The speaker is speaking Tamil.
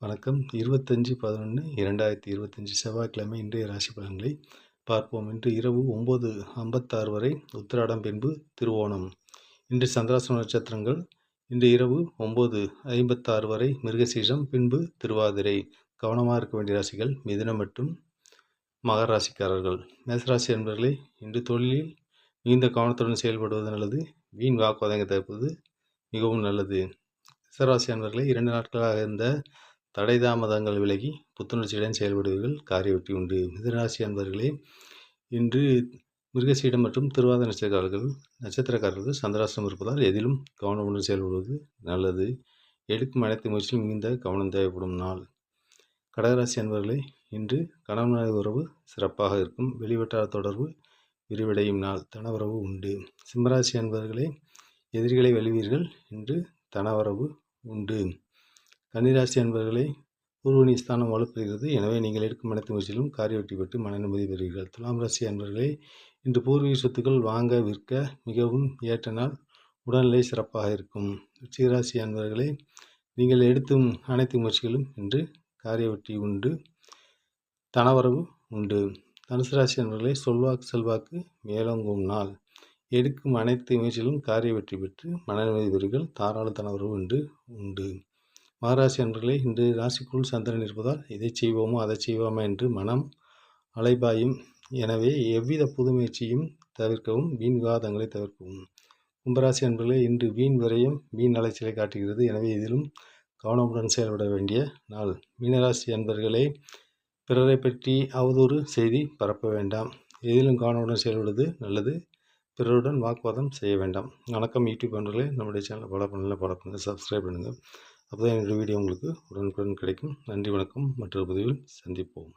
வணக்கம். 25/11/2025 செவ்வாய்க்கிழமை இன்றைய ராசி பலன்களை பார்ப்போம். இன்று இரவு 9:56 வரை உத்திராடம், பின்பு திருவோணம். இன்று சந்திராஷ்டம நட்சத்திரங்கள். இன்று இரவு 9:56 வரை மிருகசீரிஷம், பின்பு திருவாதிரை. கவனமாக இருக்க வேண்டிய ராசிகள் மிதுனம் மற்றும் மகர ராசிக்காரர்கள். மேசராசி என்பவர்களே, இன்று தொழிலில் மிகுந்த கவனத்துடன் செயல்படுவது நல்லது. வீண் வாக்குவாதங்களை தவிர்ப்பது மிகவும் நல்லது. ரிஷபராசி அன்பர்களே, 2 நாட்களாக இருந்த தடை தாமதங்கள் விலகி புத்துணர்ச்சியுடன் செயல்படுவீர்கள். காரிய வெற்றி உண்டு. மிதுனராசி அன்பர்களே, இன்று மிருகசீடம் மற்றும் திருவாதிரை நட்சத்திரக்காரர்கள் சந்திராஷ்டமம் இருப்பதால் எதிலும் கவனமுடன் செயல்படுவது நல்லது. எடுக்கும் அனைத்து முயற்சியும் மிகுந்த கவனம் தேவைப்படும் நாள். கடகராசி அன்பர்களே, இன்று கணவன் மனைவி உறவு சிறப்பாக இருக்கும். வெளிவட்டார தொடர்பு விரிவடையும் நாள். தனவரவு உண்டு. சிம்மராசி அன்பர்களே, எதிரிகளை வெல்வீர்கள். இன்று தனவரவு உண்டு. கன்னிராசி அன்பர்களே, பூர்வணி ஸ்தானம் வலுப்பெறுகிறது. எனவே நீங்கள் எடுக்கும் அனைத்து முயற்சியிலும் காரிய வெற்றி பெற்று மன நிம்மதி பெறுவீர்கள். துலாம் ராசி அன்பர்களே, இன்று பூர்வீக சொத்துக்கள் வாங்க விற்க மிகவும் ஏற்ற நாள். உடல்நிலை சிறப்பாக இருக்கும். விருச்சிகராசி அன்பர்களே, நீங்கள் எடுத்தும் அனைத்து முயற்சிகளும் இன்று காரிய வெற்றி உண்டு. தனவரவு உண்டு. தனுசு ராசி அன்பர்களே, சொல்வாக்கு செல்வாக்கு மேலோங்கும் நாள். எடுக்கும் அனைத்து முயற்சிகளும் காரிய வெற்றி பெற்று மன நிம்மதி பெறுவீர்கள். தாராள தனவரவு இன்று உண்டு. மகராசி அன்பர்களே, இன்று ராசிக்குள் சந்திரன் இருப்பதால் இதை செய்வோமோ அதை செய்வோமா என்று மனம் அலைபாயும். எனவே எவ்வித புது முயற்சியும் தவிர்க்கவும், வீண் விவாதங்களை தவிர்க்கவும். கும்பராசி அன்பர்களே, இன்று வீண் விரயம் வீண் அலைச்சலை காட்டுகிறது. எனவே இதிலும் கவனமுடன் செயல்பட வேண்டிய நாள். மீனராசி அன்பர்களே, பிறரை பற்றி அவதூறு செய்தி பரப்ப வேண்டாம். எதிலும் கவனமுடன் செயல்படுவது நல்லது. பிறருடன் வாக்குவாதம் செய்ய வேண்டாம். வணக்கம் யூடியூப் அன்பர்களே, நம்முடைய சேனலை ஃபாலோ பண்ணுங்கள், சப்ஸ்கிரைப் பண்ணுங்கள். அப்போ தான் என்னுடைய வீடியோ உங்களுக்கு உடனுக்குடன் கிடைக்கும். நன்றி, வணக்கம். மற்றொரு பதிவில் சந்திப்போம்.